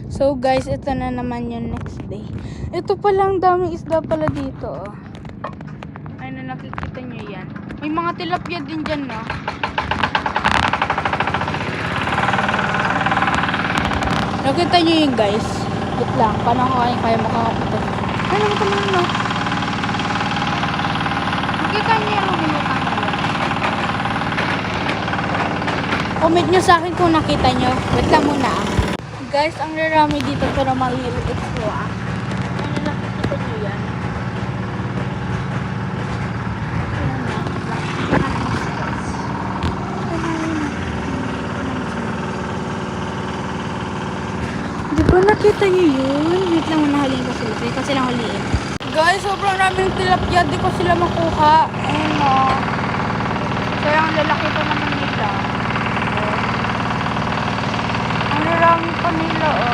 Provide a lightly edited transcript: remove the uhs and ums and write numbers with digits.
So guys, ito na naman yung next day. Ito palang daming isda pala dito. Oh. Ayun na, nakikita nyo yan. May mga tilapia din dyan, no? Nakita nyo yun guys. Wait lang, paano ko kaya makakapunta? Ano naman ito naman, no? Nakita nyo yung lumutang ko. Comment nyo sa akin kung nakita nyo. Wait lang muna ah. Guys, ang rarami dito pero mahirap ito ah. Ano nakikita nyo yan? Di ba nakita nyo yun? Wait lang muna, haliin ko sila. Wait ko silang haliin. Guys, sobrang raming tilapia. Di ko sila makuha. Ayun o. Kaya ang lalaki pa naman nila. Ang rarami pa nila o.